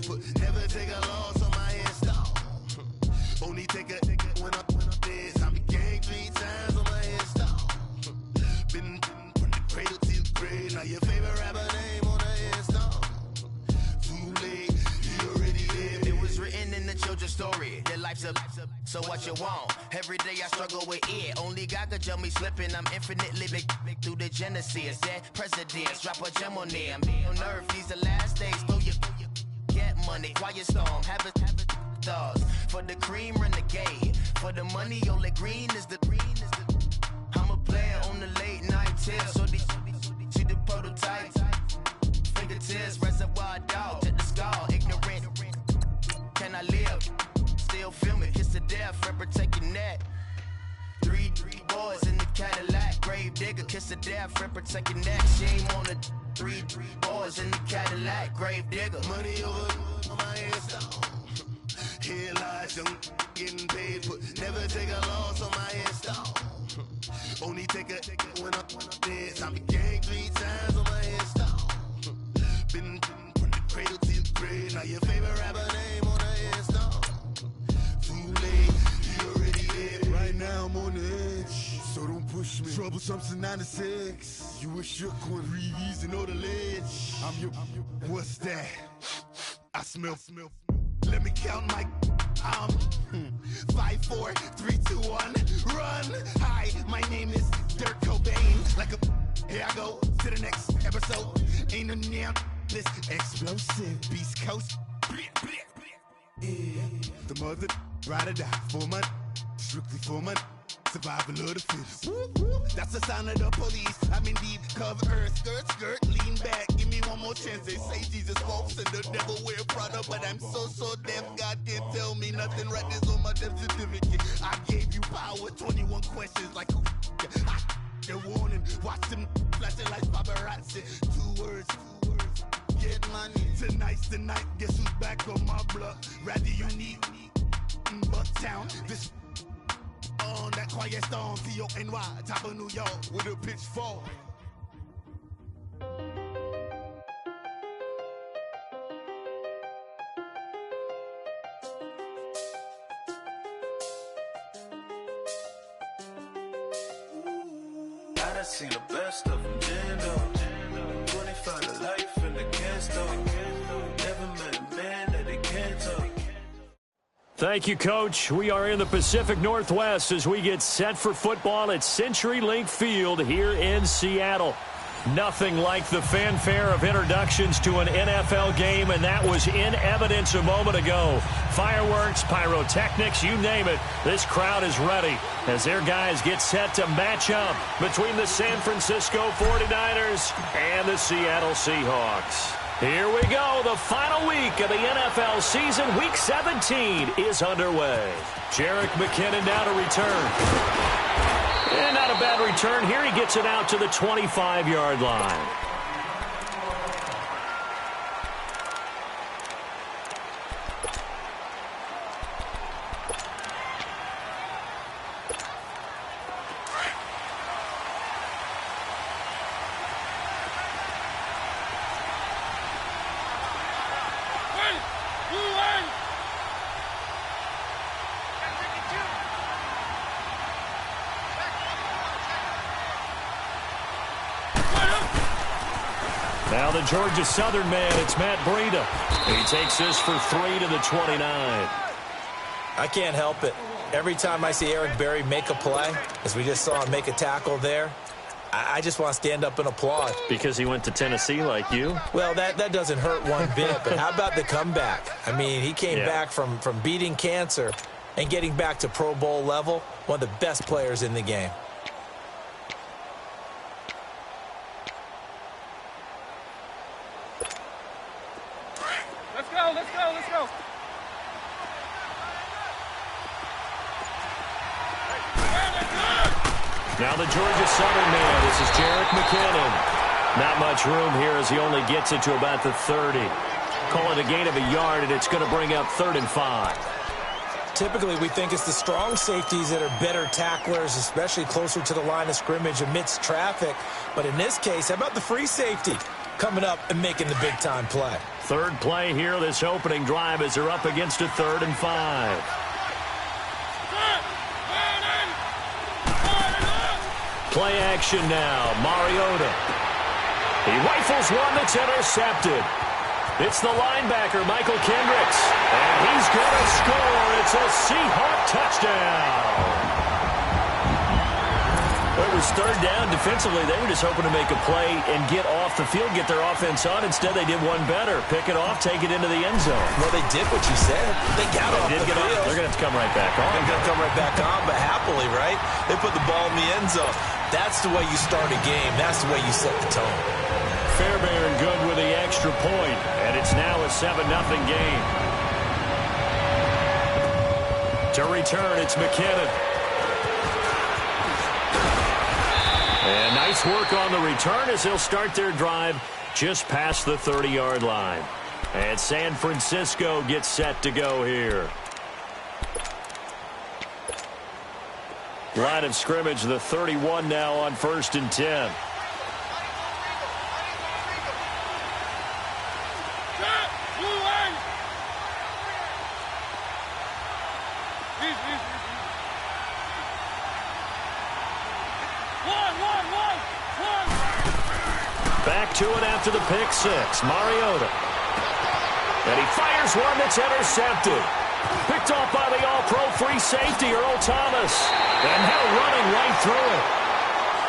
but never take a loss on my install. Only take a when I'm dead. I be gang 3 times on my install. Been from the cradle to the grave. Now your favorite rapper name on the install. Too late, you already lived. It was written in the children's story. Their life's a so what you want? Every day I struggle with it. Only God could jump me slipping. I'm infinitely big through the genesis. Dead presidents, drop a gem on them. On earth, these the last days. Throw your get money, quiet storm. Have it thoughts. For the cream, renegade. For the money, only green is the green is the. I'm a player on the late night tip. So she the prototype. Fingertips, reservoir dog. Check the skull, ignorant. Can I live? Still film it, kiss to death, rep protect your neck. Three boys in the Cadillac, grave digger, kiss to death, rep protect your neck. Shame on the three boys in the Cadillac, grave digger. Money over on my install. Here lies young getting paid, but never take a loss on my install. Only take a when I'm dead. I be gang 3 times on my install. Been from the cradle to the grave. Now your favorite rapper name on the install. Right now I'm on the edge, so don't push me. Troublesome to 96. You a shook one, breeze and know the ledge. I'm your. What's that? I smell. Let me count my. 5, 4, 3, 2, 1. Run. Hi, my name is Dirk Cobain. Like a. Here I go to the next episode. Ain't no damn this explosive Beast Coast. Yeah. The mother ride or die for money. Strictly for money, survival of the fittest. That's the sign of the police. I'm indeed cover earth, skirt, lean back. Give me one more chance. They say Jesus walks and the devil wear Prada, but I'm so deaf. God can't tell me nothing. Right this on my death certificate. I gave you power. 21 questions like who? They're warning. Watch them flashing like paparazzi. 2 words. Get money. Tonight's the night. Guess who's back on my block? Rather unique. Bucktown. This. On that quiet storm, T-O-N-Y, top of New York, with a pitchfork. I done seen the best of them, Jando. 25 to life in the can't never met a man that they can't talk. Thank you, Coach. We are in the Pacific Northwest as we get set for football at CenturyLink Field here in Seattle. Nothing like the fanfare of introductions to an NFL game, and that was in evidence a moment ago. Fireworks, pyrotechnics, you name it. This crowd is ready as their guys get set to match up between the San Francisco 49ers and the Seattle Seahawks. Here we go. The final week of the NFL season. Week 17 is underway. Jerick McKinnon now to return. And not a bad return here. He gets it out to the 25-yard line. Now the Georgia Southern man, it's Matt Breida. He takes this for 3 to the 29. I can't help it. Every time I see Eric Berry make a play, as we just saw him make a tackle there, I just want to stand up and applaud. Because he went to Tennessee like you? Well, that doesn't hurt one bit, but how about the comeback? I mean, he came back from beating cancer and getting back to Pro Bowl level, one of the best players in the game. Let's go. Now the Georgia Southern man, this is Jerick McKinnon. Not much room here as he only gets it to about the 30. Call it a gain of a yard, and it's going to bring up 3rd and 5. Typically, we think it's the strong safeties that are better tacklers, especially closer to the line of scrimmage amidst traffic. But in this case, how about the free safety? coming up and making the big-time play. Third play here, this opening drive, as they're up against a 3rd and 5. Play action now. Mariota. He rifles one that's intercepted. It's the linebacker, Michael Kendricks. And he's going to score. It's a Seahawk touchdown. Well, it was 3rd down. Defensively, they were just hoping to make a play and get off the field, get their offense on. Instead, they did one better. Pick it off, take it into the end zone. Well, they did what you said. They got off the field. They're going to have to come right back on. They're going to come right back on, but happily, right? They put the ball in the end zone. That's the way you start a game. That's the way you set the tone. Fairbairn good with the extra point, and it's now a 7-0 game. To return, it's McKinnon. And nice work on the return as they'll start their drive just past the 30-yard line. And San Francisco gets set to go here. Line of scrimmage, the 31 now on 1st and 10. Back to it after the pick six. Mariota. And he fires one that's intercepted. Picked off by the all-pro free safety, Earl Thomas. And now running right through it.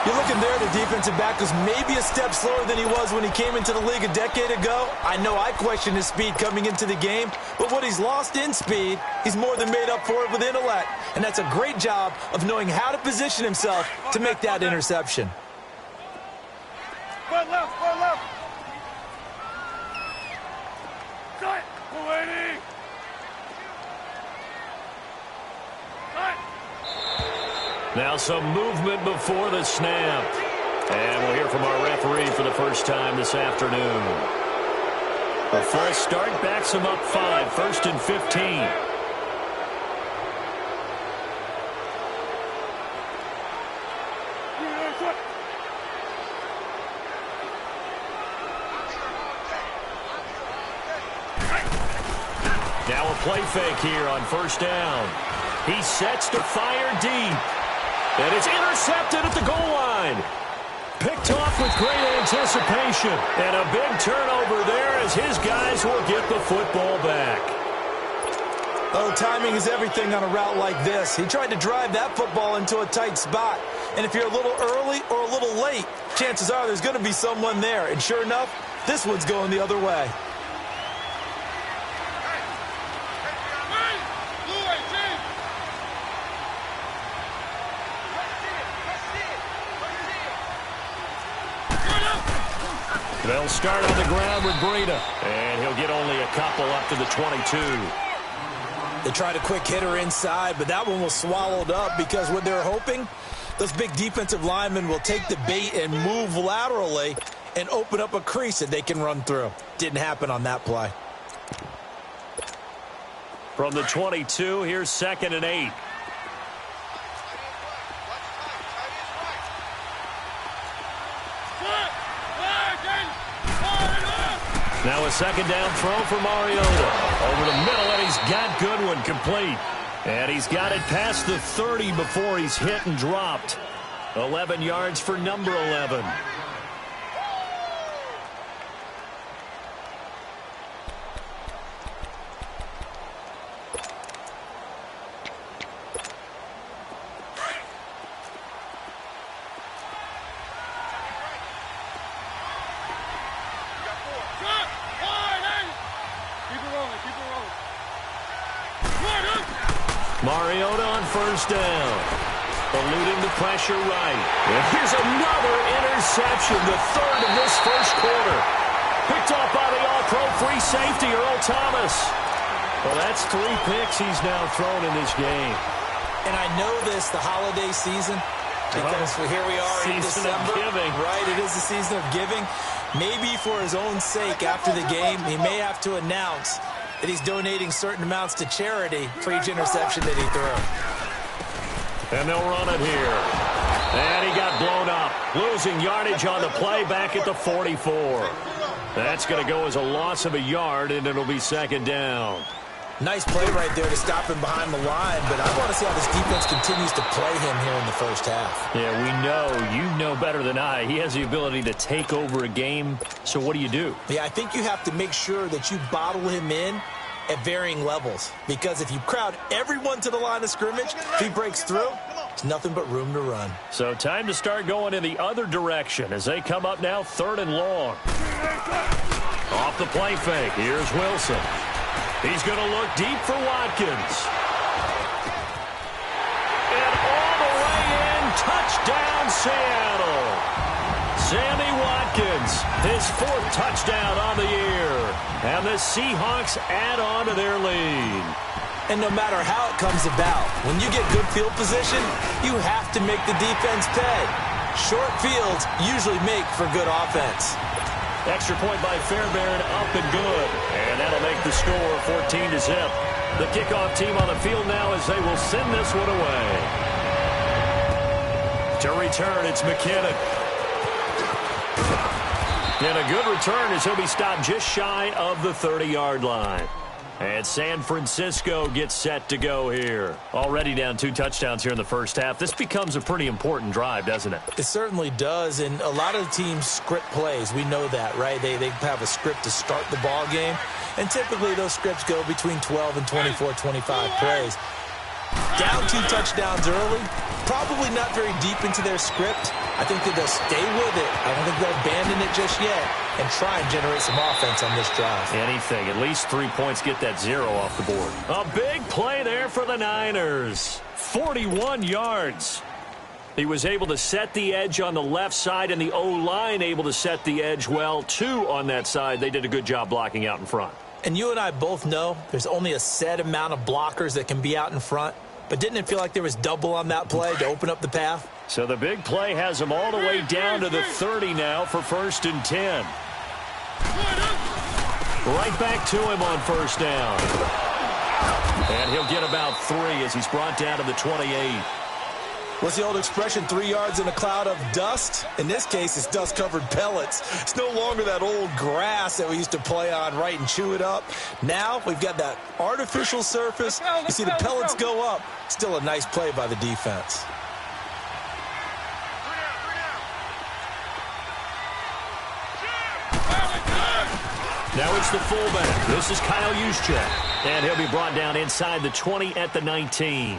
You're looking there, the defensive back was maybe a step slower than he was when he came into the league a decade ago. I know I questioned his speed coming into the game, but what he's lost in speed, he's more than made up for it with intellect. And that's a great job of knowing how to position himself to make that interception. Left. Cut. Waiting. Now some movement before the snap. And we'll hear from our referee for the first time this afternoon. A false start backs him up 5, 1st and 15. Now a play fake here on 1st down. He sets to fire deep. And it's intercepted at the goal line. Picked off with great anticipation. And a big turnover there as his guys will get the football back. Oh, timing is everything on a route like this. He tried to drive that football into a tight spot. And if you're a little early or a little late, chances are there's going to be someone there. And sure enough, this one's going the other way. They'll start on the ground with Breida. And he'll get only a couple up to the 22. They tried a quick hitter inside, but that one was swallowed up because what they're hoping, those big defensive linemen will take the bait and move laterally and open up a crease that they can run through. Didn't happen on that play. From the 22, here's 2nd and 8. Now a 2nd down throw for Mariota. Over the middle, and he's got Goodwin complete. And he's got it past the 30 before he's hit and dropped. 11 yards for number 11. Mariota on 1st down. Eluding the pressure right. And here's another interception, the 3rd of this 1st quarter. Picked off by the all-pro free safety, Earl Thomas. Well, that's 3 picks he's now thrown in this game. And I know this, the holiday season, because here we are in December. Giving. Right, it is the season of giving. Maybe for his own sake after the game, he may have to announce that he's donating certain amounts to charity for each interception that he threw. And they'll run it here. And he got blown up. Losing yardage on the play back at the 44. That's going to go as a loss of a yard, and it'll be second down. Nice play right there to stop him behind the line, but I want to see how this defense continues to play him here in the first half. Yeah, you know better than I. He has the ability to take over a game, so what do you do? Yeah, I think you have to make sure that you bottle him in at varying levels, because if you crowd everyone to the line of scrimmage, if he breaks through, there's nothing but room to run. So time to start going in the other direction as they come up now 3rd and long. Off the play fake, here's Wilson. He's going to look deep for Watkins. And all the way in, touchdown Seattle. Sammy Watkins, his 4th touchdown on the year. And the Seahawks add on to their lead. And no matter how it comes about, when you get good field position, you have to make the defense pay. Short fields usually make for good offense. Extra point by Fairbairn, up and good. And that'll make the score 14-0. The kickoff team on the field now as they will send this one away. To return, it's McKinnon. And a good return as he'll be stopped just shy of the 30-yard line. And San Francisco gets set to go here. Already down 2 touchdowns here in the first half. This becomes a pretty important drive, doesn't it? It certainly does, and a lot of teams script plays. We know that, right? They have a script to start the ball game, and typically those scripts go between 12 and 24, 25 plays. Down 2 touchdowns early, probably not very deep into their script. I think that they'll stay with it. I don't think they'll abandon it just yet and try and generate some offense on this drive. Anything. At least 3 points, get that 0 off the board. A big play there for the Niners. 41 yards. He was able to set the edge on the left side, and the O-line able to set the edge well, too, on that side. They did a good job blocking out in front. And you and I both know there's only a set amount of blockers that can be out in front. But didn't it feel like there was double on that play to open up the path? So the big play has him all the way down to the 30 now for 1st and 10. Right back to him on 1st down. And he'll get about 3 as he's brought down to the 28. What's the old expression, 3 yards in a cloud of dust? In this case, it's dust-covered pellets. It's no longer that old grass that we used to play on, right, and chew it up. Now we've got that artificial surface. You see the pellets go up. Still a nice play by the defense. Now it's the fullback. This is Kyle Juszczyk. And he'll be brought down inside the 20 at the 19.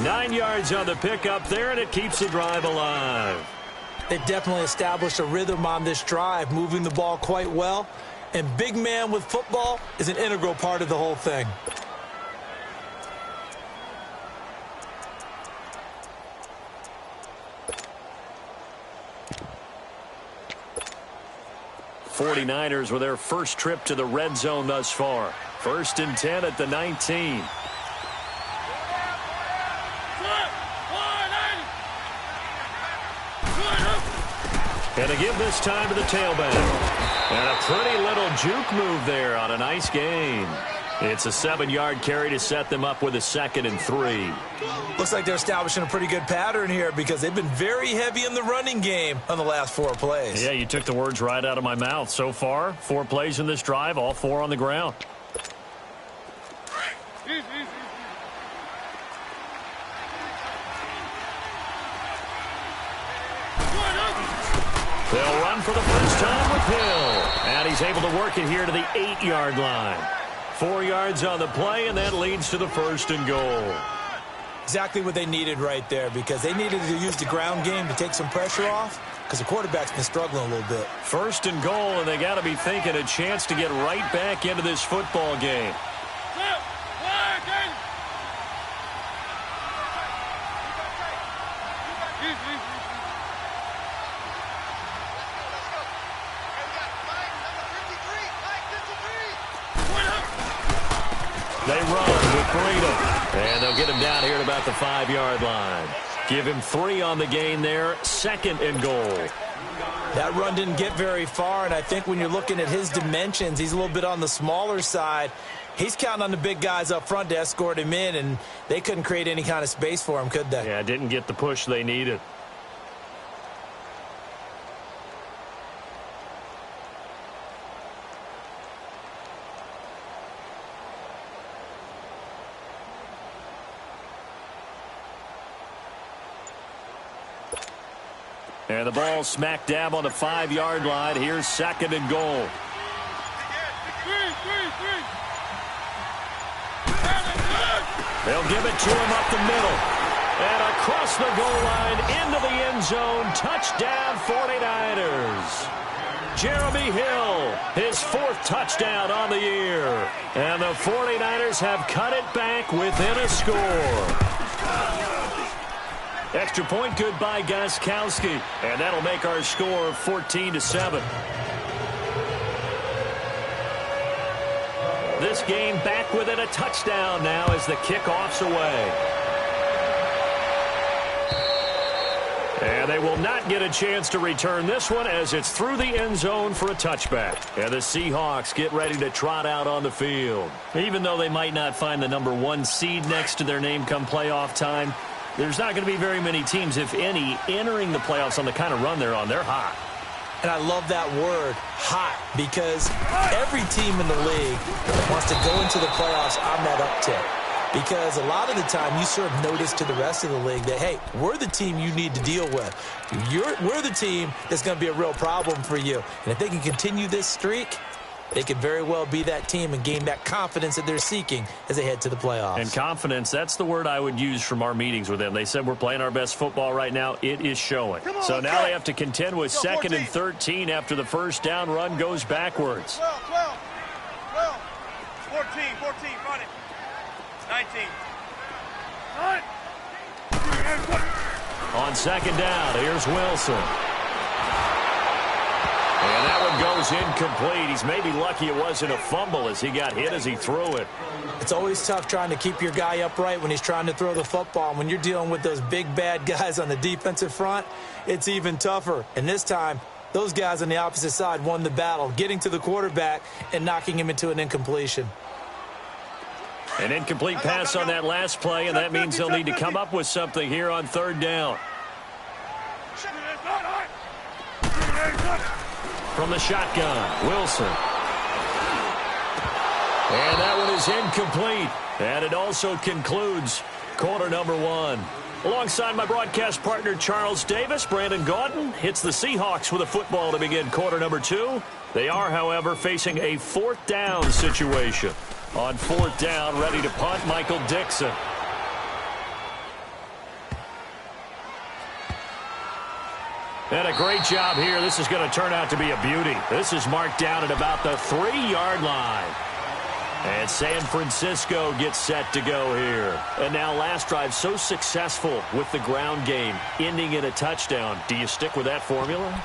9 yards on the pickup there, and it keeps the drive alive. They've definitely established a rhythm on this drive, moving the ball quite well. And big man with football is an integral part of the whole thing. '49ers with their first trip to the red zone thus far. 1st and 10 at the 19. And a give this time to the tailback. And a pretty little juke move there on a nice gain. It's a 7-yard carry to set them up with a 2nd and 3. Looks like they're establishing a pretty good pattern here because they've been very heavy in the running game on the last 4 plays. Yeah, you took the words right out of my mouth. So far, 4 plays in this drive, all 4 on the ground. They'll run for the first time with Hill. And he's able to work it here to the 8-yard line. 4 yards on the play, and that leads to the 1st and goal. Exactly what they needed right there, because they needed to use the ground game to take some pressure off, because the quarterback's been struggling a little bit. 1st and goal, and they got to be thinking a chance to get right back into this football game. They run with freedom, and they'll get him down here at about the 5-yard line. Give him 3 on the gain there, 2nd and goal. That run didn't get very far, and I think when you're looking at his dimensions, he's a little bit on the smaller side. He's counting on the big guys up front to escort him in, and they couldn't create any kind of space for him, could they? Yeah, didn't get the push they needed. And the ball smack dab on the 5-yard line. Here's 2nd and goal. They'll give it to him up the middle. And across the goal line into the end zone. Touchdown 49ers. Jeremy Hill, his 4th touchdown on the year. And the 49ers have cut it back within a score. Extra point good by Gostkowski. And that'll make our score 14-7. This game back within a touchdown now as the kickoff's away. And they will not get a chance to return this one as it's through the end zone for a touchback. And the Seahawks get ready to trot out on the field. Even though they might not find the number 1 seed next to their name come playoff time, there's not going to be very many teams, if any, entering the playoffs on the kind of run they're on. They're hot. And I love that word, hot, because every team in the league wants to go into the playoffs on that uptick. Because a lot of the time you serve notice to the rest of the league that, hey, we're the team you need to deal with. We're the team that's going to be a real problem for you. And if they can continue this streak, they could very well be that team and gain that confidence that they're seeking as they head to the playoffs. And confidence, that's the word I would use from our meetings with them. They said we're playing our best football right now. It is showing. So now they have to contend with 2nd and 13 after the first down run goes backwards. 12, 14, run it. 19. On 2nd down, here's Wilson. And that one goes incomplete. He's maybe lucky it wasn't a fumble as he got hit as he threw it. It's always tough trying to keep your guy upright when he's trying to throw the football. When you're dealing with those big, bad guys on the defensive front, it's even tougher. And this time, those guys on the opposite side won the battle, getting to the quarterback and knocking him into an incompletion. An incomplete pass on that last play, and that means they'll need to come up with something here on 3rd down. From the shotgun, Wilson. And that one is incomplete. And it also concludes quarter number 1. Alongside my broadcast partner, Charles Davis, Brandon Gaudin hits the Seahawks with a football to begin quarter number 2. They are, however, facing a 4th down situation. On 4th down, ready to punt, Michael Dixon. And a great job here. This is going to turn out to be a beauty. This is marked down at about the 3-yard line. And San Francisco gets set to go here. And now last drive so successful with the ground game, ending in a touchdown. Do you stick with that formula?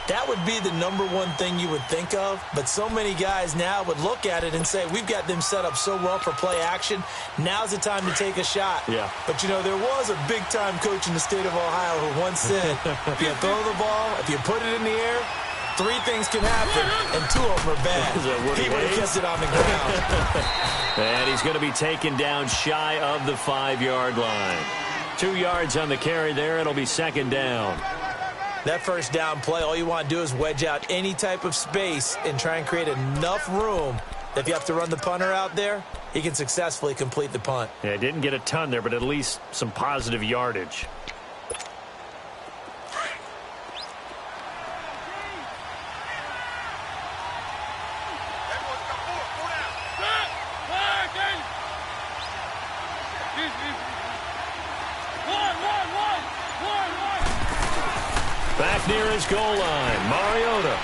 That would be the number 1 thing you would think of, but so many guys now would look at it and say, we've got them set up so well for play action. Now's the time to take a shot. Yeah. But, you know, there was a big-time coach in the state of Ohio who once said, if you throw the ball, if you put it in the air, 3 things can happen, and 2 of them are bad. He would have kept it on the ground. And he's going to be taken down shy of the 5-yard line. 2 yards on the carry there. It'll be 2nd down. That first down play, all you want to do is wedge out any type of space and try and create enough room that if you have to run the punter out there, he can successfully complete the punt. Yeah, didn't get a ton there, but at least some positive yardage. Back near his goal line, Mariota.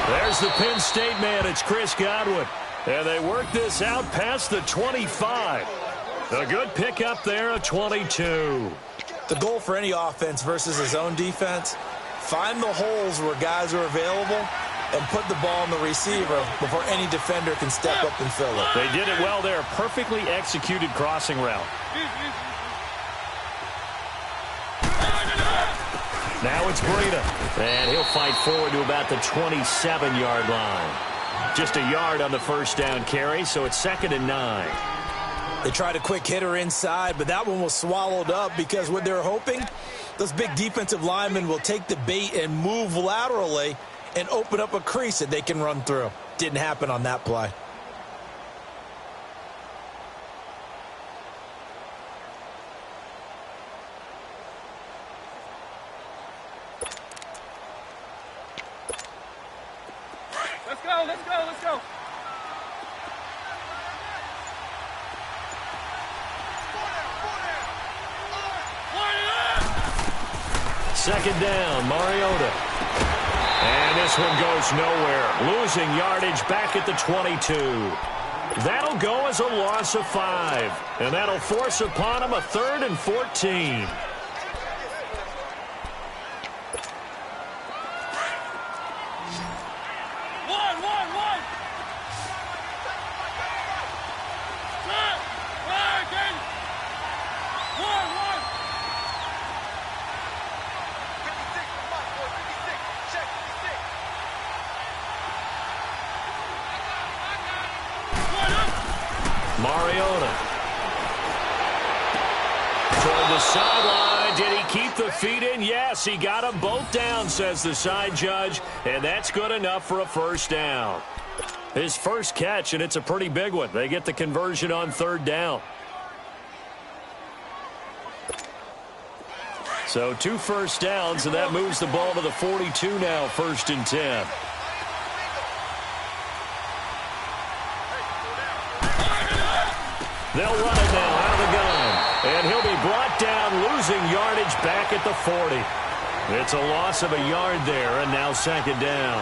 There's the Penn State man. It's Chris Godwin. And they work this out past the 25. A good pickup there, a 22. The goal for any offense versus his own defense, find the holes where guys are available and put the ball on the receiver before any defender can step up and fill it. They did it well there. Perfectly executed crossing route. Now it's Breida. And he'll fight forward to about the 27-yard line. Just a yard on the first down carry, so it's 2nd and 9. They tried a quick hitter inside, but that one was swallowed up because what they're hoping, those big defensive linemen will take the bait and move laterally and open up a crease that they can run through. Didn't happen on that play. let's go. Second down, Mariota. And this one goes nowhere. Losing yardage back at the 22. That'll go as a loss of 5. And that'll force upon him a 3rd and 14. Mariota. Toward the sideline. Did he keep the feet in? Yes, he got them both down, says the side judge. And that's good enough for a first down. His first catch, and it's a pretty big one. They get the conversion on 3rd down. So 2 first downs, and that moves the ball to the 42 now, 1st and 10. They'll run it now out of the gun. And he'll be brought down, losing yardage back at the 40. It's a loss of a yard there, and now 2nd down.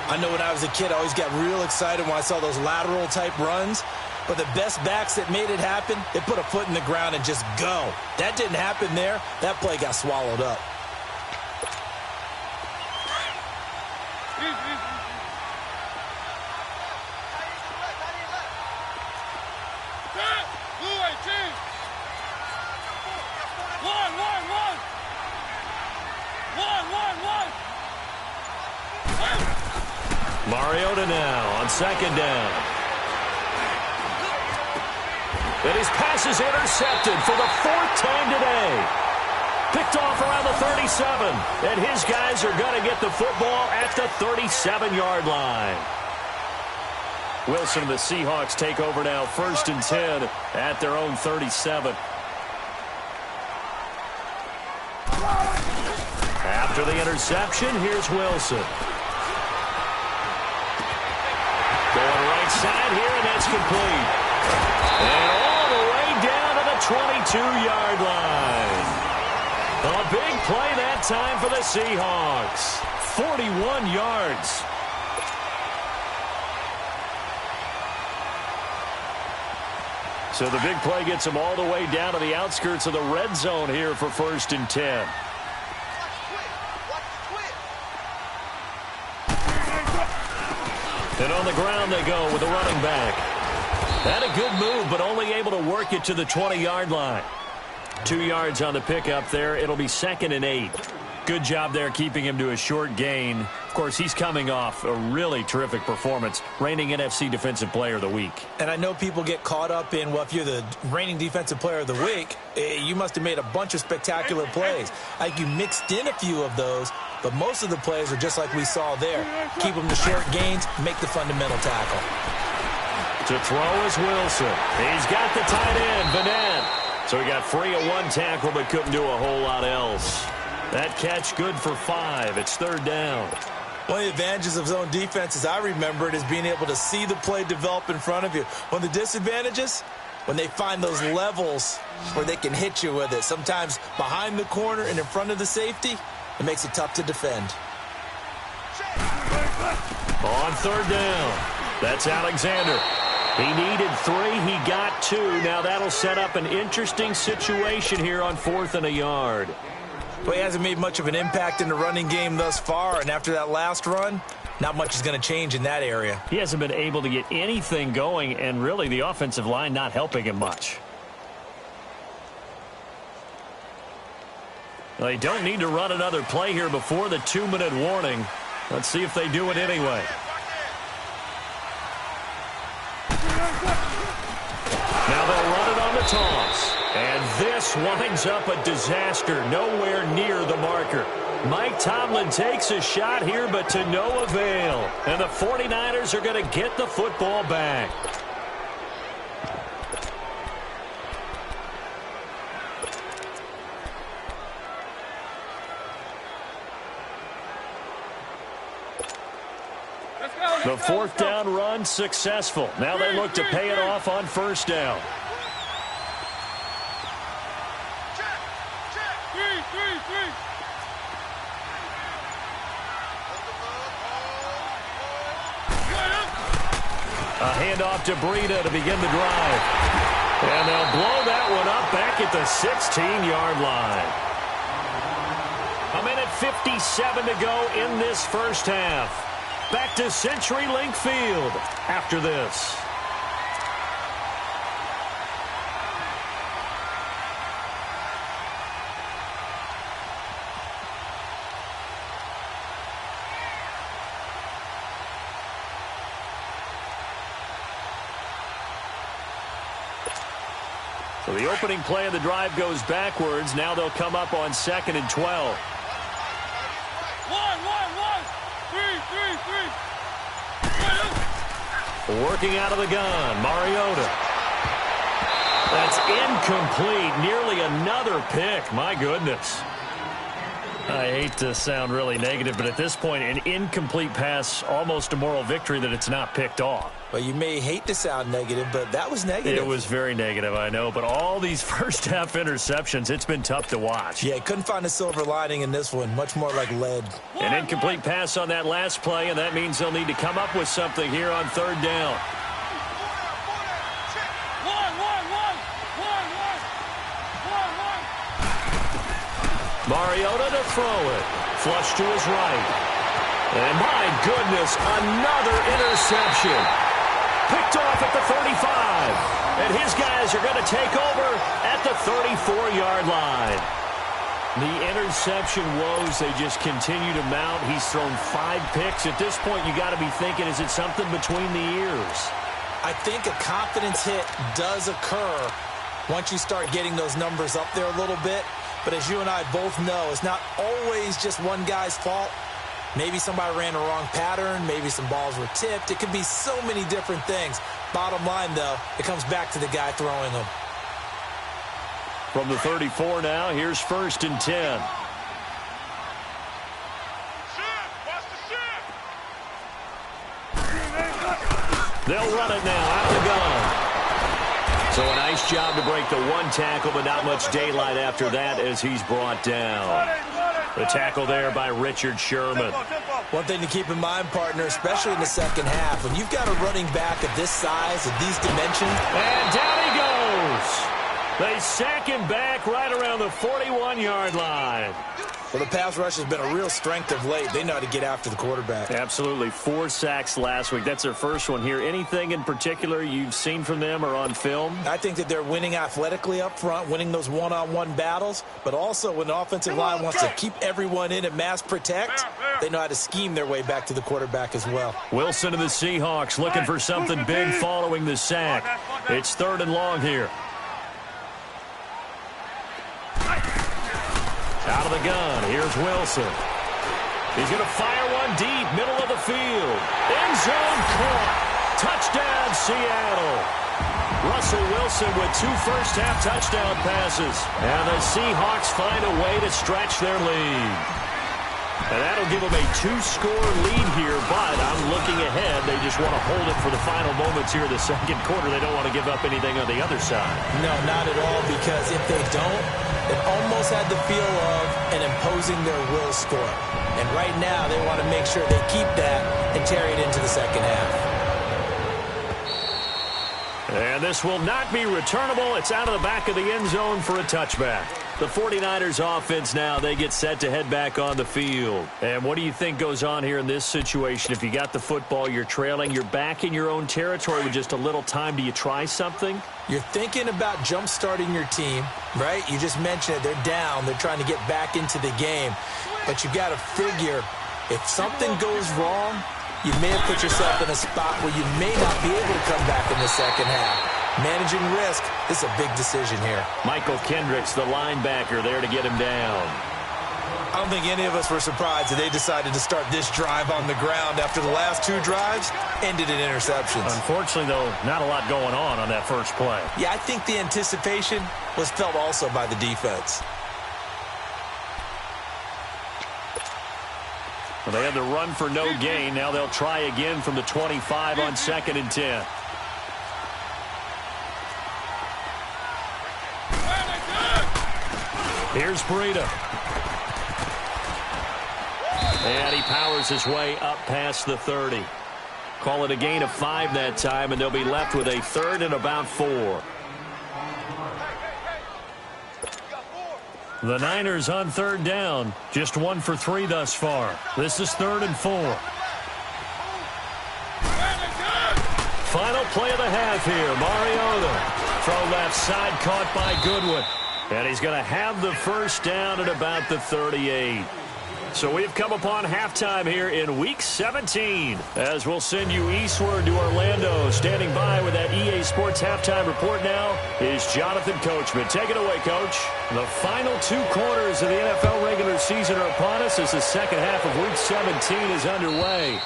I know when I was a kid, I always got real excited when I saw those lateral-type runs. But the best backs that made it happen, they put a foot in the ground and just go. That didn't happen there. That play got swallowed up. Mariota now on 2nd down. And his pass is intercepted for the 4th time today. Picked off around the 37. And his guys are going to get the football at the 37-yard line. Wilson and the Seahawks take over now, 1st and 10 at their own 37. After the interception, here's Wilson. Going right side here, and that's complete. And all the way down to the 22-yard line. A big play that time for the Seahawks. 41 yards. So the big play gets them all the way down to the outskirts of the red zone here for 1st and 10. And on the ground they go with the running back. Had a good move, but only able to work it to the 20-yard line. 2 yards on the pickup there. It'll be 2nd and 8. Good job there keeping him to a short gain. Of course, he's coming off a really terrific performance, reigning NFC Defensive Player of the Week. And I know people get caught up in, well, if you're the reigning Defensive Player of the Week, you must have made a bunch of spectacular plays. I think you mixed in a few of those, but most of the plays are just like we saw there. Keep them to short gains, make the fundamental tackle. To throw is Wilson. He's got the tight end, Vanette. So he got free of 1 tackle, but couldn't do a whole lot else. That catch good for 5. It's 3rd down. One of the advantages of zone defense, as I remember it, is being able to see the play develop in front of you. One of the disadvantages, when they find those levels where they can hit you with it, sometimes behind the corner and in front of the safety, it makes it tough to defend. On 3rd down, that's Alexander. He needed 3. He got 2. Now that'll set up an interesting situation here on 4th and a yard. Well, he hasn't made much of an impact in the running game thus far, and after that last run, not much is going to change in that area. He hasn't been able to get anything going, and really the offensive line not helping him much. Well, they don't need to run another play here before the 2-minute warning. Let's see if they do it anyway. Now they'll run it on the toss. And this winds up a disaster, nowhere near the marker. Mike Tomlin takes a shot here, but to no avail. And the 49ers are going to get the football back. Let's go. The fourth down run successful. Now they look to pay it off on first down. A handoff to Breida to begin the drive. And they'll blow that one up back at the 16-yard line. 1:57 to go in this first half. Back to CenturyLink Field after this. So the opening play of the drive goes backwards. Now they'll come up on 2nd and 12. Working out of the gun, Mariota. That's incomplete. Nearly another pick. My goodness. I hate to sound really negative, but at this point, an incomplete pass, almost a moral victory that it's not picked off. Well, you may hate to sound negative, but that was negative. It was very negative, I know. But all these first-half interceptions, it's been tough to watch. Yeah, couldn't find a silver lining in this one. Much more like lead. An incomplete pass on that last play, and that means they'll need to come up with something here on third down. Mariota to throw it. Flush to his right. And my goodness, another interception. Picked off at the 35. And his guys are going to take over at the 34-yard line. The interception woes, they just continue to mount. He's thrown 5 picks. At this point, you got to be thinking, is it something between the ears? I think a confidence hit does occur once you start getting those numbers up there a little bit. But as you and I both know, it's not always just one guy's fault. Maybe somebody ran the wrong pattern. Maybe some balls were tipped. It could be so many different things. Bottom line, though, it comes back to the guy throwing them. From the 34 now, here's 1st and 10. They'll run it now out the gun. So a nice job to break the one tackle, but not much daylight after that as he's brought down. The tackle there by Richard Sherman. One thing to keep in mind, partner, especially in the second half, when you've got a running back of this size, of these dimensions. And down he goes. They sack him back right around the 41-yard line. Well, the pass rush has been a real strength of late. They know how to get after the quarterback. Absolutely. 4 sacks last week. That's their first one here. Anything in particular you've seen from them or on film? I think that they're winning athletically up front, winning those one-on-one battles, but also when the offensive line wants to keep everyone in and mass protect, they know how to scheme their way back to the quarterback as well. Wilson of the Seahawks looking for something big following the sack. It's 3rd and long here. Out of the gun, here's Wilson. He's going to fire one deep, middle of the field. End zone caught. Touchdown, Seattle. Russell Wilson with 2 first-half touchdown passes. And the Seahawks find a way to stretch their lead. And that'll give them a 2-score lead here, but I'm looking ahead. They just want to hold it for the final moments here of the second quarter. They don't want to give up anything on the other side. No, not at all, because if they don't, it almost had the feel of an imposing their will score. And right now, they want to make sure they keep that and carry it into the second half. And this will not be returnable. It's out of the back of the end zone for a touchback. The 49ers offense now, they get set to head back on the field. And what do you think goes on here in this situation? If you got the football, you're trailing, you're back in your own territory with just a little time. Do you try something? You're thinking about jump-starting your team, right? You just mentioned it. They're down. They're trying to get back into the game. But you've got to figure, if something goes wrong, you may have put yourself in a spot where you may not be able to come back in the second half. Managing risk is a big decision here. Michael Kendricks, the linebacker, there to get him down. I don't think any of us were surprised that they decided to start this drive on the ground after the last 2 drives ended in interceptions. Unfortunately, though, not a lot going on that first play. Yeah, I think the anticipation was felt also by the defense. Well, they had the run for no gain. Now they'll try again from the 25 on 2nd and 10. Here's Breida. And he powers his way up past the 30. Call it a gain of 5 that time, and they'll be left with a 3rd and about 4. The Niners on 3rd down. Just 1 for 3 thus far. This is 3rd and 4. Final play of the half here. Mariota. Throw left side caught by Goodwin. And he's going to have the first down at about the 38. So we've come upon halftime here in Week 17 as we'll send you eastward to Orlando. Standing by with that EA Sports halftime report now is Jonathan Coachman. Take it away, Coach. The final 2 quarters of the NFL regular season are upon us as the second half of Week 17 is underway.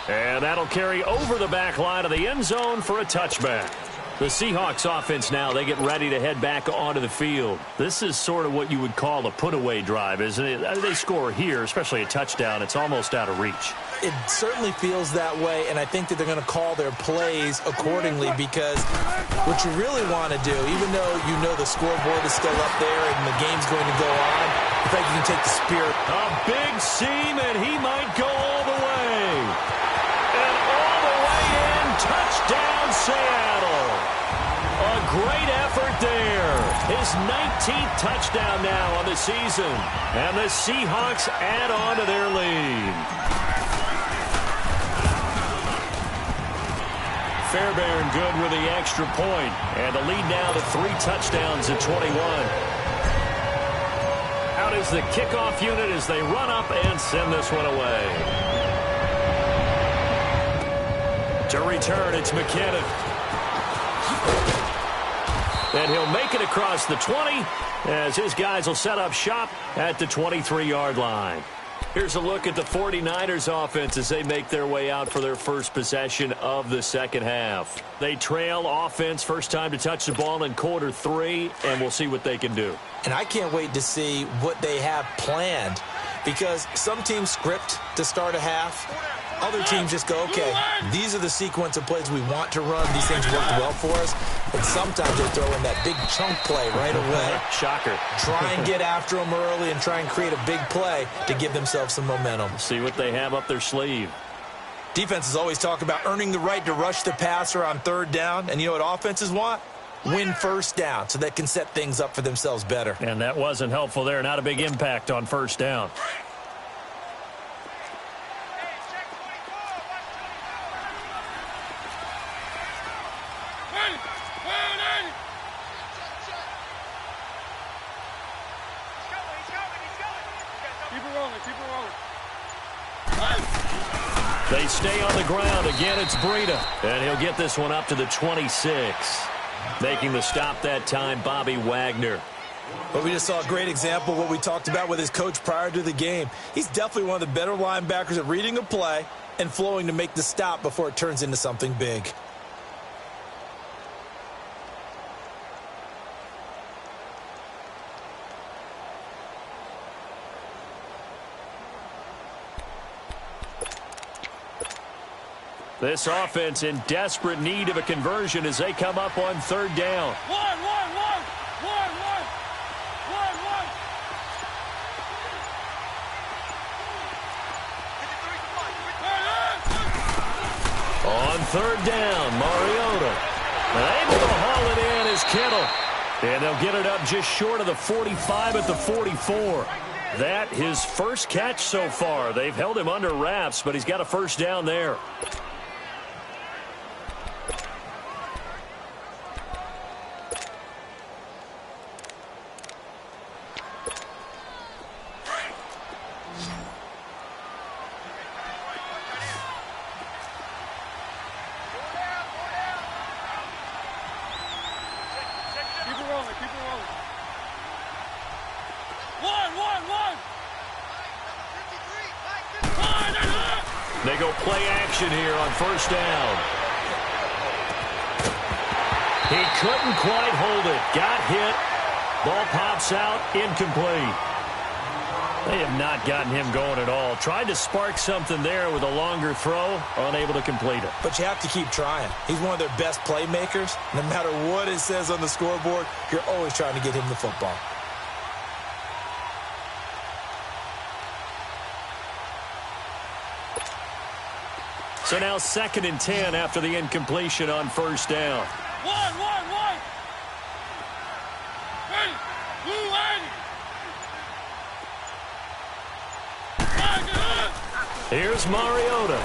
And that'll carry over the back line of the end zone for a touchback. The Seahawks offense now, they get ready to head back onto the field. This is sort of what you would call a put-away drive, isn't it? They score here, especially a touchdown. It's almost out of reach. It certainly feels that way, and I think that they're going to call their plays accordingly because what you really want to do, even though you know the scoreboard is still up there and the game's going to go on, I think you can take the spirit. A big seam, and he might go all the way. And all the way in, touchdown Seattle. A great effort there. His 19th touchdown now on the season. And the Seahawks add on to their lead. Fairbairn good with the extra point. And the lead now to 3 touchdowns at 21. Out is the kickoff unit as they run up and send this one away. To return, it's McKinnon. And he'll make it across the 20 as his guys will set up shop at the 23-yard line. Here's a look at the 49ers offense as they make their way out for their first possession of the second half. They trail offense first time to touch the ball in quarter 3, and we'll see what they can do. And I can't wait to see what they have planned because some teams script to start a half. Other teams just go, okay, these are the sequence of plays we want to run. These things worked well for us. But sometimes they throw in that big chunk play right away. Shocker. Try and get after them early and try and create a big play to give themselves some momentum. See what they have up their sleeve. Defenses always talk about earning the right to rush the passer on 3rd down. And you know what offenses want? Win first down so they can set things up for themselves better. And that wasn't helpful there. Not a big impact on first down. They stay on the ground. Again, it's Breida. And he'll get this one up to the 26. Making the stop that time, Bobby Wagner. But we just saw a great example of what we talked about with his coach prior to the game. He's definitely one of the better linebackers at reading a play and flowing to make the stop before it turns into something big. This offense in desperate need of a conversion as they come up on 3rd down. One. On 3rd down, Mariota. And able to haul it in is Kittle. And they'll get it up just short of the 45 at the 44. That his first catch so far. They've held him under wraps, but he's got a first down there. They go play action here on first down. He couldn't quite hold it. Got hit. Ball pops out. Incomplete. They have not gotten him going at all. Tried to spark something there with a longer throw, unable to complete it. But you have to keep trying. He's one of their best playmakers. No matter what it says on the scoreboard, you're always trying to get him the football. So now 2nd and 10 after the incompletion on first down. One. Hey, blue lady. Here's Mariota.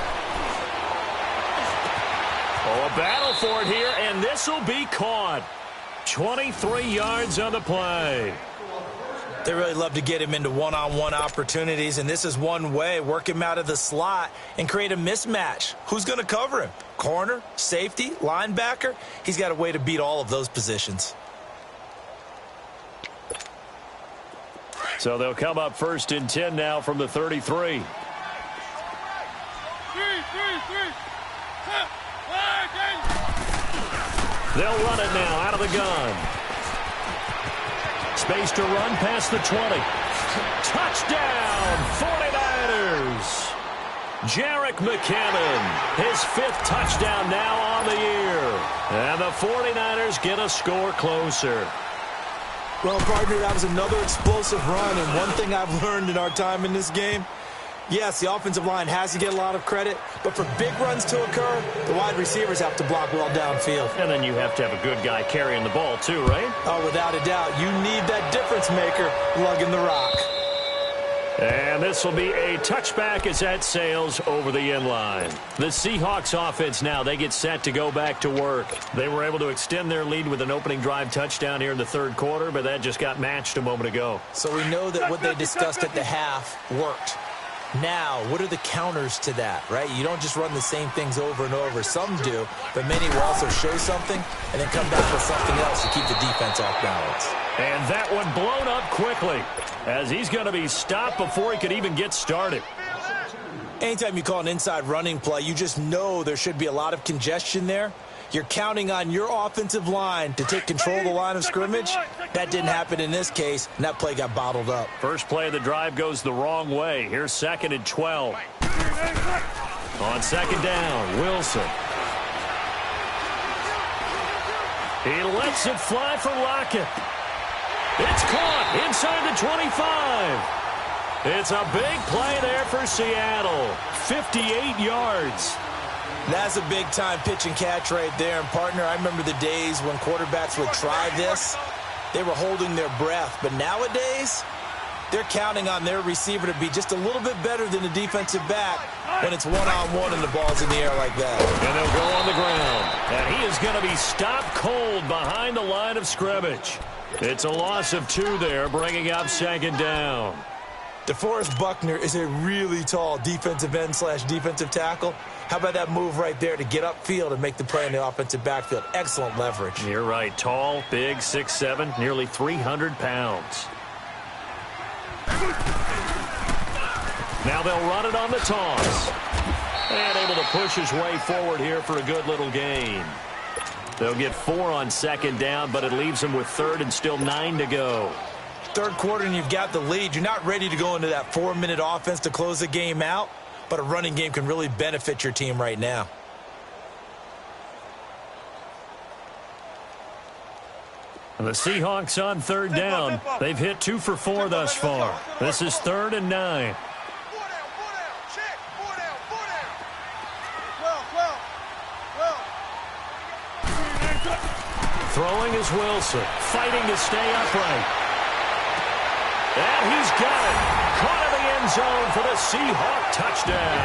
Oh, a battle for it here, and this will be caught. 23 yards on the play. They really love to get him into one-on-one opportunities, and this is one way. Work him out of the slot and create a mismatch. Who's going to cover him? Corner, safety, linebacker? He's got a way to beat all of those positions. So they'll come up 1st and 10 now from the 33. They'll run it now out of the gun. Space to run past the 20. Touchdown, 49ers. Jerick McKinnon, his 5th touchdown now on the year. And the 49ers get a score closer. Well, partner, that was another explosive run, and one thing I've learned in our time in this game, yes, the offensive line has to get a lot of credit, but for big runs to occur, the wide receivers have to block well downfield. And then you have to have a good guy carrying the ball too, right? Oh, without a doubt. You need that difference maker lugging the rock. And this will be a touchback as that sails over the end line. The Seahawks offense now, they get set to go back to work. They were able to extend their lead with an opening drive touchdown here in the 3rd quarter, but that just got matched a moment ago. So we know that what they discussed at the half worked. Now, what are the counters to that, right? You don't just run the same things over and over. Some do, but many will also show something and then come back with something else to keep the defense off balance. And that one blown up quickly as he's going to be stopped before he could even get started. Anytime you call an inside running play, you just know there should be a lot of congestion there. You're counting on your offensive line to take control of the line of scrimmage. That didn't happen in this case, and that play got bottled up. First play of the drive goes the wrong way. Here's 2nd and 12. On 2nd down, Wilson. He lets it fly for Lockett. It's caught inside the 25. It's a big play there for Seattle. 58 yards. That's a big-time pitch and catch right there. And, partner, I remember the days when quarterbacks would try this. They were holding their breath. But nowadays, they're counting on their receiver to be just a little bit better than the defensive back when it's one-on-one and the ball's in the air like that. And they'll go on the ground. And he is going to be stopped cold behind the line of scrimmage. It's a loss of 2 there, bringing up 2nd down. DeForest Buckner is a really tall defensive end / defensive tackle. How about that move right there to get upfield and make the play in the offensive backfield? Excellent leverage. You're right. Tall, big, 6'7", nearly 300 pounds. Now they'll run it on the toss. And able to push his way forward here for a good little gain. They'll get 4 on 2nd down, but it leaves them with 3rd and still 9 to go. 3rd quarter and you've got the lead. You're not ready to go into that 4-minute offense to close the game out, but a running game can really benefit your team right now. And the Seahawks on 3rd down. They've hit 2 for 4 thus far. This is 3rd and 9. Throwing is Wilson, fighting to stay upright. And he's got it. Caught in the end zone for the Seahawk touchdown.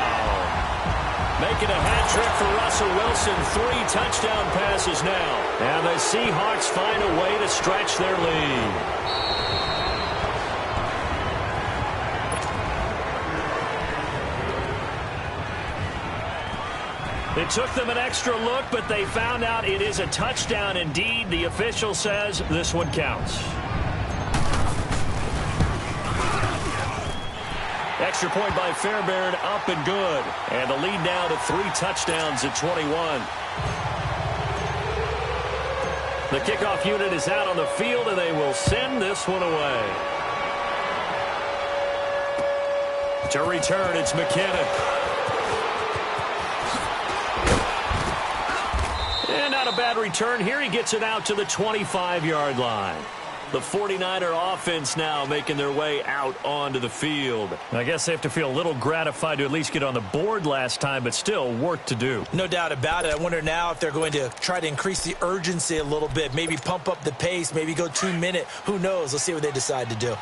Making a hat trick for Russell Wilson. 3 touchdown passes now. And the Seahawks find a way to stretch their lead. It took them an extra look, but they found out it is a touchdown indeed. The official says this one counts. Extra point by Fairbairn, up and good. And the lead now to 3 touchdowns at 21. The kickoff unit is out on the field, and they will send this one away. To return, it's McKinnon. And not a bad return here. He gets it out to the 25-yard line. The 49er offense now making their way out onto the field. I guess they have to feel a little gratified to at least get on the board last time, but still work to do. No doubt about it. I wonder now if they're going to try to increase the urgency a little bit, maybe pump up the pace, maybe go 2-minute. Who knows? Let's see what they decide to do.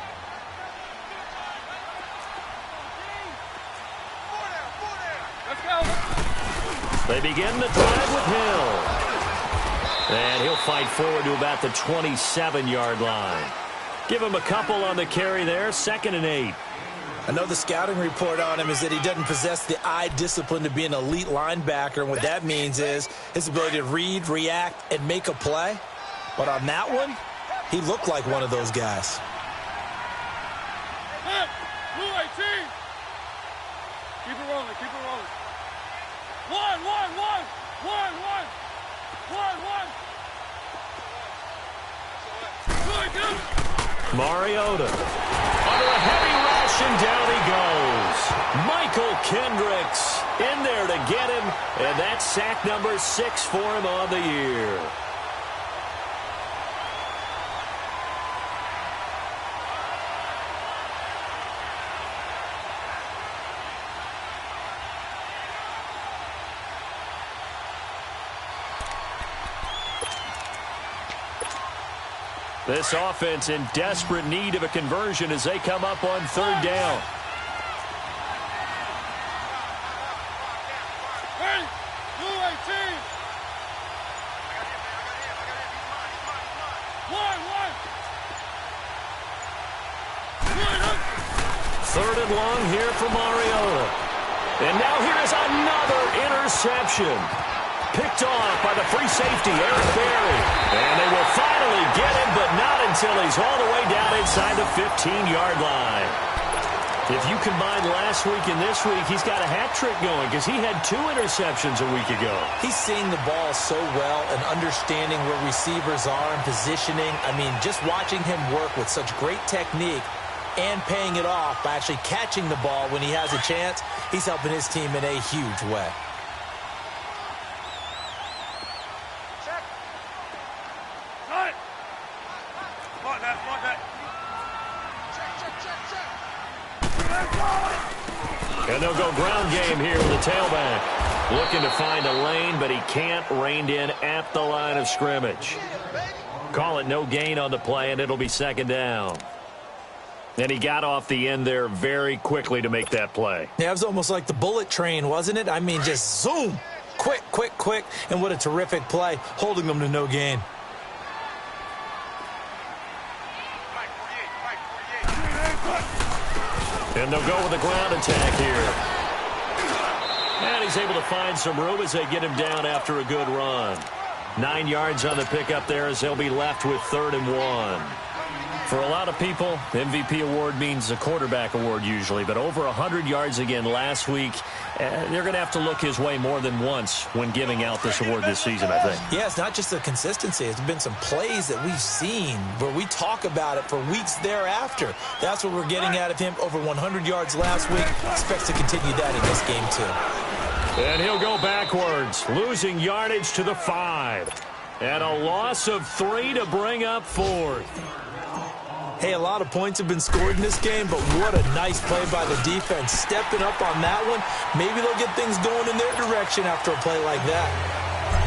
They begin the drive with Hill. And he'll fight forward to about the 27-yard line. Give him a couple on the carry there, 2nd and 8. I know the scouting report on him is that he doesn't possess the eye discipline to be an elite linebacker, and what that means is his ability to read, react, and make a play. But on that one, he looked like one of those guys. Blue 18. Keep it rolling, keep it rolling. One. Mariota under a heavy rush, and down he goes. Michael Kendricks in there to get him, and that's sack number 6 for him on the year. This offense in desperate need of a conversion as they come up on 3rd down. Ready? Blue 18. One. 3rd and long here for Mariota. And now here is another interception. Picked off by the free safety, Eric Berry. And they will finally get him, but not until he's all the way down inside the 15-yard line. If you combine last week and this week, he's got a hat trick going because he had 2 interceptions a week ago. He's seeing the ball so well and understanding where receivers are and positioning. I mean, just watching him work with such great technique and paying it off by actually catching the ball when he has a chance, he's helping his team in a huge way. And they'll go ground game here with the tailback. Looking to find a lane, but he can't. Reined in at the line of scrimmage. Call it no gain on the play, and it'll be 2nd down. And he got off the end there very quickly to make that play. Yeah, it was almost like the bullet train, wasn't it? I mean, just zoom. Quick. And what a terrific play, holding them to no gain. And they'll go with the ground attack here. And he's able to find some room as they get him down after a good run. 9 yards on the pickup there as they'll be left with 3rd and 1. For a lot of people, MVP award means a quarterback award usually, but over 100 yards again last week. They're going to have to look his way more than once when giving out this award this season, I think. Yeah, it's not just the consistency. It's been some plays that we've seen where we talk about it for weeks thereafter. That's what we're getting out of him. Over 100 yards last week. Expects to continue that in this game, too. And he'll go backwards, losing yardage to the 5. And a loss of 3 to bring up 4th. Hey, a lot of points have been scored in this game, but what a nice play by the defense. Stepping up on that one, maybe they'll get things going in their direction after a play like that.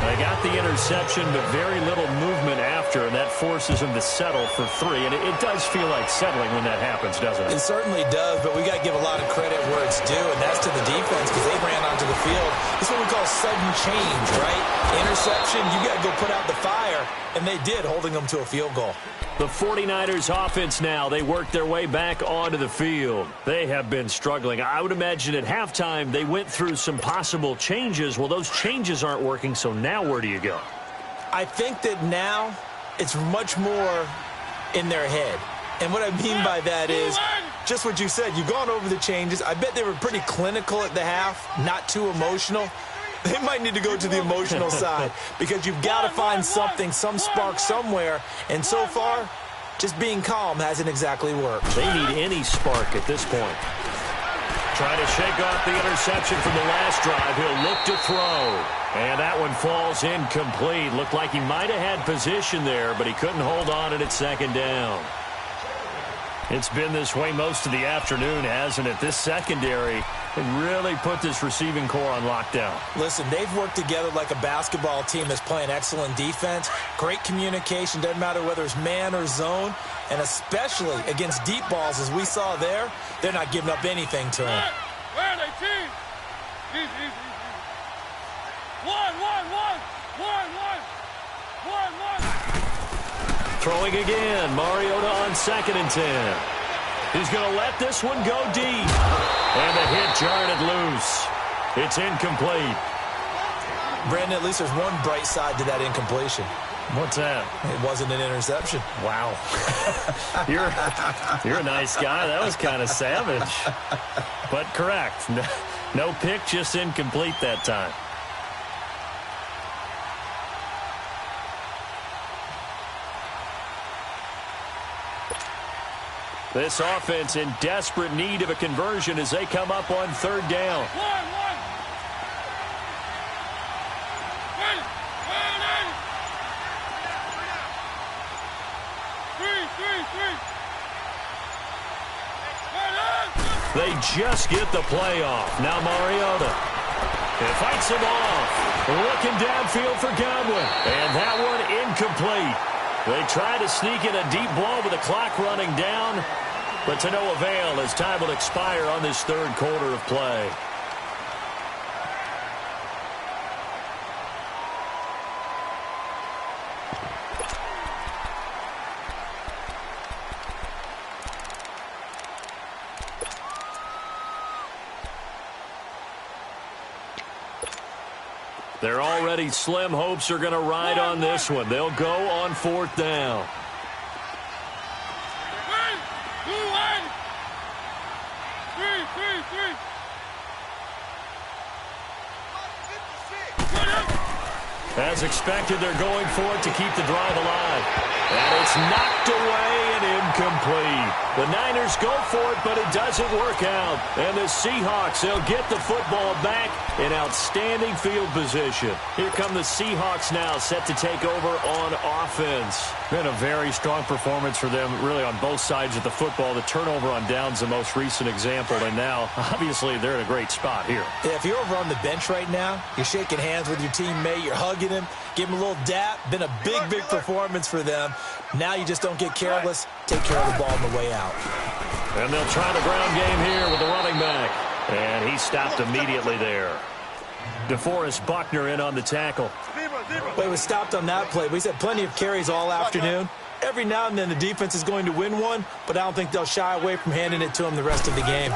They got the interception, but very little movement after, and that forces them to settle for 3. And it does feel like settling when that happens, doesn't it? It certainly does, but we got to give a lot of credit where it's due, and that's to the defense because they ran onto the field. This is what we call sudden change, right? Interception, you got to go put out the fire, and they did, holding them to a field goal. The 49ers offense now, they work their way back onto the field. They have been struggling. I would imagine at halftime they went through some possible changes. Well, those changes aren't working, so now where do you go? I think that now it's much more in their head. And what I mean by that is just what you said. You've gone over the changes. I bet they were pretty clinical at the half, not too emotional. They might need to go to the emotional side because you've got to find something, some spark somewhere. And so far, just being calm hasn't exactly worked. They need any spark at this point. Trying to shake off the interception from the last drive. He'll look to throw. And that one falls incomplete. Looked like he might have had position there, but he couldn't hold on at second down. It's been this way most of the afternoon, hasn't it? This secondary really put this receiving core on lockdown. Listen, they've worked together like a basketball team that's playing excellent defense. Great communication, doesn't matter whether it's man or zone. And especially against deep balls, as we saw there, they're not giving up anything to him. Where are they, team? Easy. One. Throwing again, Mariota on 2nd and 10. He's going to let this one go deep. And the hit jarred it loose. It's incomplete. Brandon, at least there's one bright side to that incompletion. What's that? It wasn't an interception. Wow. You're a nice guy. That was kind of savage. But correct. No pick, just incomplete that time. This offense in desperate need of a conversion as they come up on 3rd down. One. They just get the play off. Now Mariota. It fights him off. Looking downfield for Godwin. And that one incomplete. They try to sneak in a deep ball with the clock running down, but to no avail as time will expire on this 3rd quarter of play. Their already slim hopes are going to ride on this one. They'll go on 4th down. As expected, they're going for it to keep the drive alive. And it's knocked away and incomplete. The Niners go for it, but it doesn't work out. And the Seahawks, they'll get the football back in outstanding field position. Here come the Seahawks now, set to take over on offense. Been a very strong performance for them, really on both sides of the football. The turnover on downs, the most recent example. And now, obviously, they're in a great spot here. Yeah, if you're over on the bench right now, you're shaking hands with your teammate, you're hugging him, give him a little dap. Been a big performance for them. Now you just don't get careless. Take care of the ball on the way out. And they'll try the ground game here with the running back. And he stopped immediately there. DeForest Buckner in on the tackle. Well, he was stopped on that play. He's had plenty of carries all afternoon. Every now and then the defense is going to win one, but I don't think they'll shy away from handing it to him the rest of the game.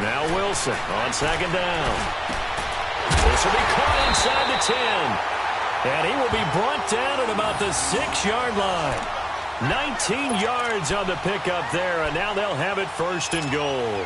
Now Wilson on 2nd down. This will be caught inside the 10. And he will be brought down at about the 6-yard line. 19 yards on the pickup there, and now they'll have it 1st and goal.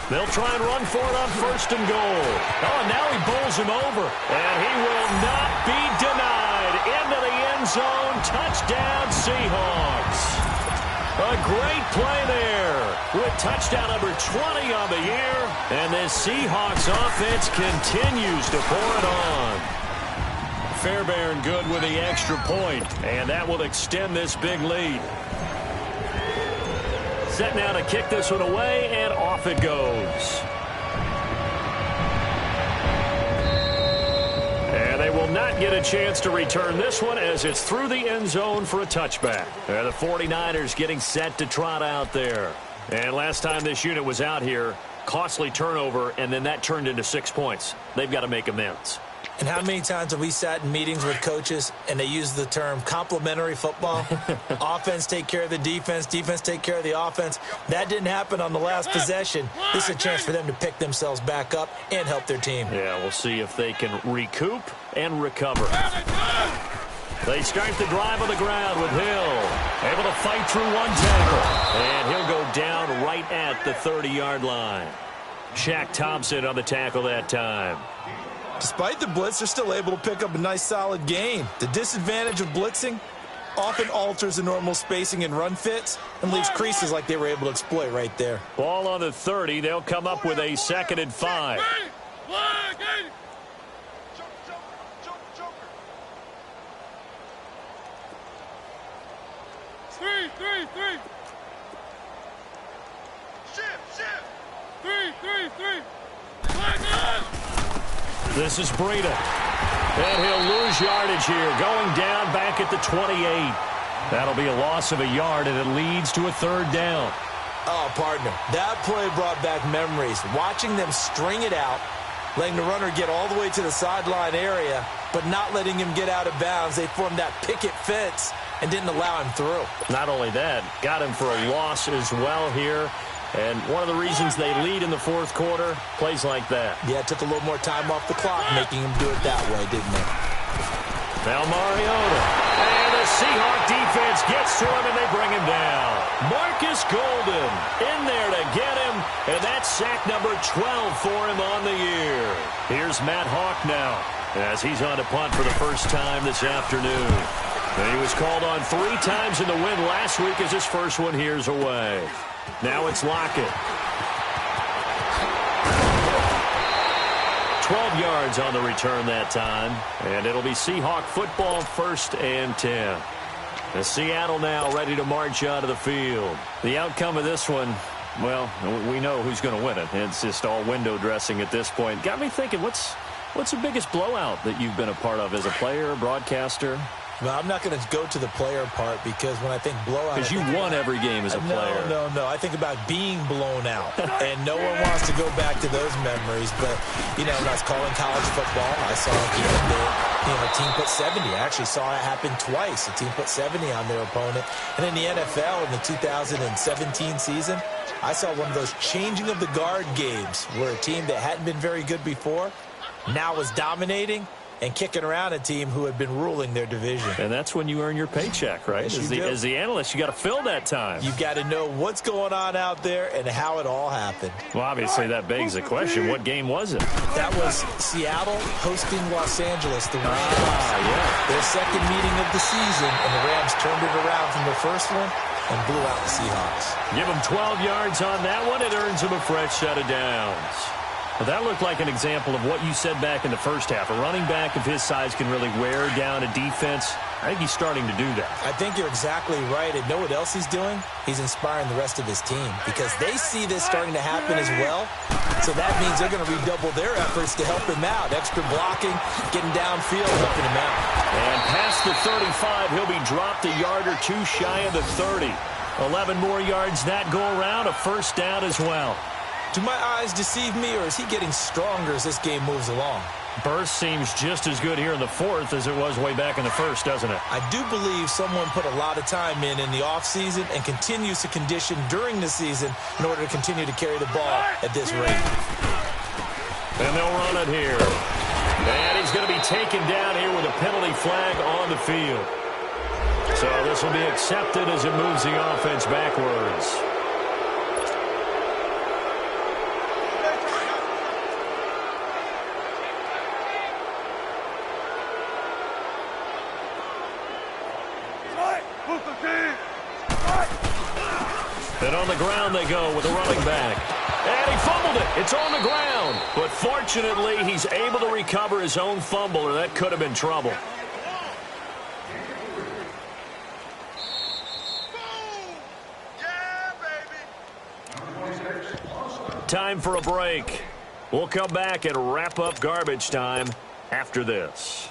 They'll try and run for it on 1st and goal. Oh, and now he bowls him over. And he will not be denied. Into the end zone. Touchdown, Seahawks. A great play there with touchdown number 20 on the year. And this Seahawks offense continues to pour it on. Fairbairn good with the extra point. And that will extend this big lead. Set now to kick this one away, and off it goes. And they will not get a chance to return this one as it's through the end zone for a touchback. The 49ers getting set to trot out there. And last time this unit was out here, costly turnover, and then that turned into 6 points. They've got to make amends. And how many times have we sat in meetings with coaches and they use the term complementary football? Offense take care of the defense, defense take care of the offense. That didn't happen on the last possession. This is a chance for them to pick themselves back up and help their team. Yeah, we'll see if they can recoup and recover. They start the drive on the ground with Hill. Able to fight through one tackle. And he'll go down right at the 30-yard line. Shaq Thompson on the tackle that time. Despite the blitz, they're still able to pick up a nice solid gain. The disadvantage of blitzing often alters the normal spacing and run fits and leaves creases like they were able to exploit right there. Ball on the 30. They'll come up with a 2nd and 5. Three. Three. This is Breida. And he'll lose yardage here. Going down back at the 28. That'll be a loss of a yard, and it leads to a 3rd down. Oh, partner, that play brought back memories. Watching them string it out, letting the runner get all the way to the sideline area, but not letting him get out of bounds. They formed that picket fence and didn't allow him through. Not only that, got him for a loss as well here. And one of the reasons they lead in the 4th quarter, plays like that. Yeah, it took a little more time off the clock, making him do it that way, didn't it? Now Mariota. And the Seahawk defense gets to him, and they bring him down. Marcus Golden in there to get him, and that's sack number 12 for him on the year. Here's Matt Hawk now, as he's on to punt for the first time this afternoon. And he was called on 3 times in the win last week as his first one here's away. Now it's Lockett. 12 yards on the return that time. And it'll be Seahawk football, 1st and 10. And Seattle now ready to march out of the field. The outcome of this one, well, we know who's going to win it. It's just all window dressing at this point. Got me thinking, what's the biggest blowout that you've been a part of as a player, broadcaster? Well, I'm not going to go to the player part because when I think blowout... Because you won every game as a player. No. I think about being blown out. And no one wants to go back to those memories. But, when I was calling college football, I saw a team put 70. I actually saw it happen twice. A team put 70 on their opponent. And in the NFL in the 2017 season, I saw one of those changing of the guard games where a team that hadn't been very good before now was dominating and kicking around a team who had been ruling their division. And that's when you earn your paycheck, right? Yes, as the analyst, you got to fill that time. You've got to know what's going on out there and how it all happened. Well, obviously, that begs the question, what game was it? That was Seattle hosting Los Angeles, the Rams. Yeah. Their 2nd meeting of the season, and the Rams turned it around from the 1st one and blew out the Seahawks. Give them 12 yards on that one. It earns them a fresh set of downs. Well, that looked like an example of what you said back in the first half. A running back of his size can really wear down a defense. I think he's starting to do that. I think you're exactly right. And know what else he's doing? He's inspiring the rest of his team because they see this starting to happen as well. So that means they're going to redouble their efforts to help him out. Extra blocking, getting downfield, helping him out. And past the 35, he'll be dropped a yard or 2 shy of the 30. 11 more yards that go around, a 1st down as well. Do my eyes deceive me, or is he getting stronger as this game moves along? Burst seems just as good here in the 4th as it was way back in the 1st, doesn't it? I do believe someone put a lot of time in the offseason and continues to condition during the season in order to continue to carry the ball at this rate. And they'll run it here. And he's going to be taken down here with a penalty flag on the field. So this will be accepted as it moves the offense backwards. And on the ground they go with a running back. And he fumbled it. It's on the ground. But fortunately, he's able to recover his own fumble, or that could have been trouble. Time for a break. We'll come back and wrap up garbage time after this.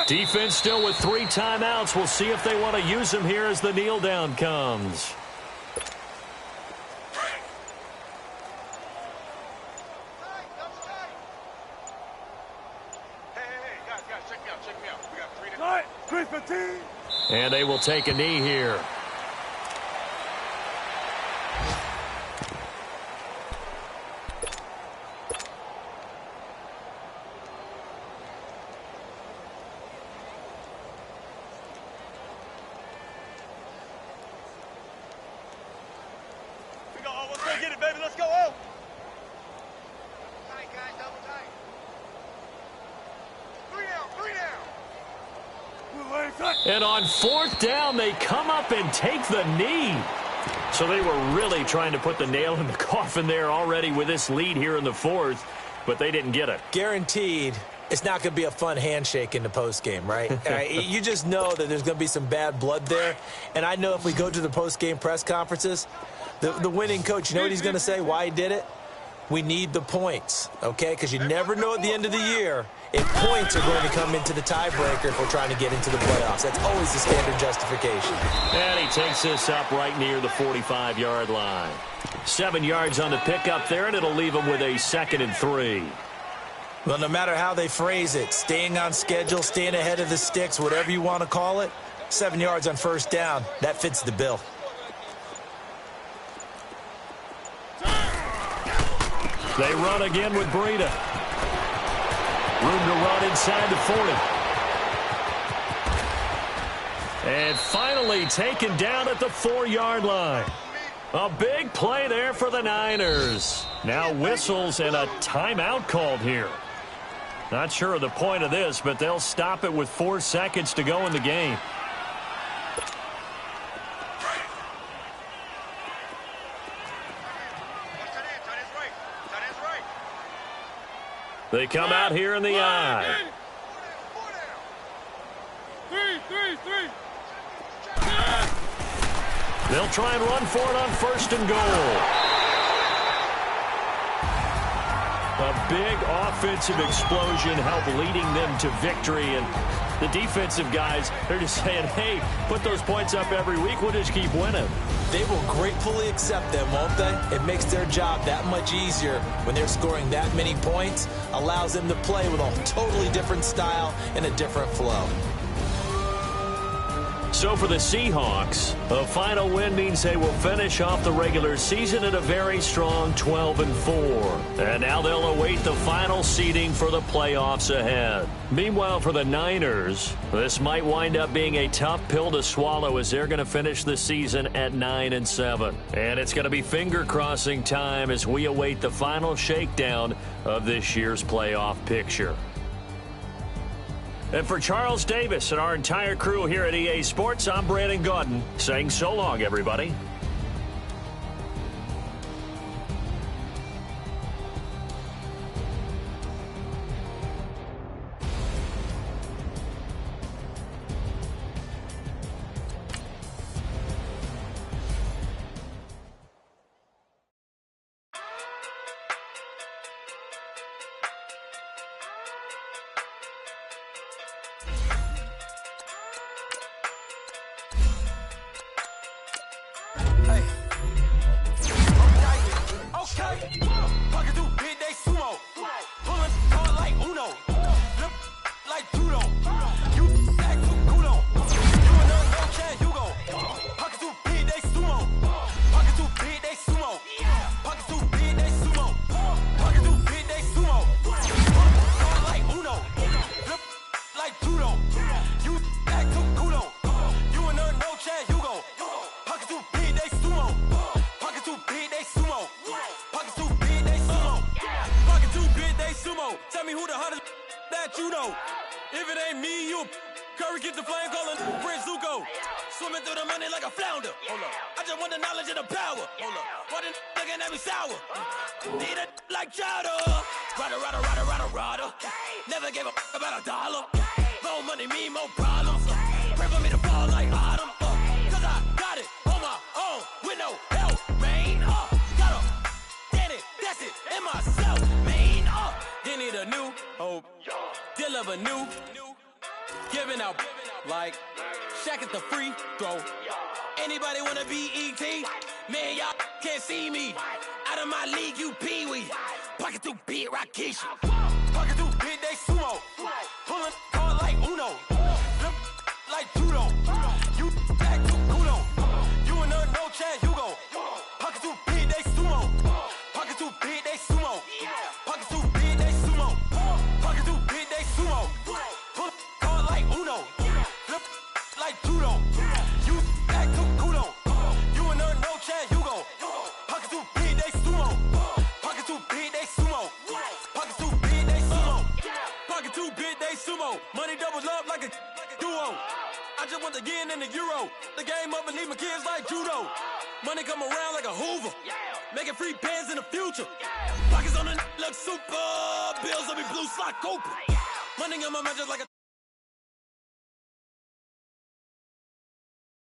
Defense still with 3 timeouts. We'll see if they want to use them here as the kneel down comes. Hey, guys, check And they will take a knee here. Get it, baby. Let's go. Oh. Tight, guys. Double tight. 3 down. And on fourth down, they come up and take the knee. So they were really trying to put the nail in the coffin there already with this lead here in the fourth, but they didn't get it. Guaranteed it's not going to be a fun handshake in the postgame, right? You just know that there's going to be some bad blood there. And I know if we go to the postgame press conferences, the winning coach, you know what he's going to say, why he did it? We need the points, okay? Because you never know at the end of the year if points are going to come into the tiebreaker if we're trying to get into the playoffs. That's always the standard justification. And he takes this up right near the 45-yard line. 7 yards on the pickup there, and it'll leave him with a 2nd and 3. Well, no matter how they phrase it, staying on schedule, staying ahead of the sticks, whatever you want to call it, 7 yards on first down, that fits the bill. They run again with Breida. Room to run inside the 40. And finally taken down at the 4-yard line. A big play there for the Niners. Now whistles and a timeout called here. Not sure of the point of this, but they'll stop it with 4 seconds to go in the game. They come out here in the eye. 3. They'll try and run for it on 1st and goal. A big offensive explosion helped leading them to victory. And the defensive guys, they're just saying, hey, put those points up every week. We'll just keep winning. They will gratefully accept them, won't they? It makes their job that much easier when they're scoring that many points. Allows them to play with a totally different style and a different flow. So for the Seahawks, a final win means they will finish off the regular season at a very strong 12-4. And now they'll await the final seeding for the playoffs ahead. Meanwhile, for the Niners, this might wind up being a tough pill to swallow as they're going to finish the season at 9-7. And it's going to be finger-crossing time as we await the final shakedown of this year's playoff picture. And for Charles Davis and our entire crew here at EA Sports, I'm Brandon Gaudin saying so long, everybody. Tell me who the hottest that you know. If it ain't me, you Curry get the flame calling Prince Zuko. Swimming through the money like a flounder. Hold up. I just want the knowledge and the power. Hold up. Why the looking at me sour? Need a like chowder. Rada. Never gave a about a dollar. More money mean more problems. Pray for me to fall like autumn. Cause I got it on my own with no help. Rain up. Got up. That's it. In myself. Main up. They need a new hope. Deliver new. Giving out like Shaq at the free throw. Anybody wanna be E.T.? Man, y'all can't see me. Out of my league, you pee-wee. Pocket through beat Rakishi. Pocket through beat, they sumo. Pulling hard like Uno. Flip like judo. You back to kudo. You and her, no Chad Hugo. Pockets too big, they sumo. Pockets too big, they sumo. Pockets too big, they sumo. Pockets too big, they sumo. Pull card like Uno. Flip like judo. You back to kudo. You and her, no Chad Hugo. Pockets too big, they sumo. Pockets too big, they sumo. Pockets too big, they sumo. Pockets too big, they sumo. Money doubles up like a duo. I just want the yen and the euro. The game up and leave my kids like judo. Money come around like a Hoover. Making free bands in the future. Pockets on the look super. Bills on me blue slot Cooper. Money on my mind just like a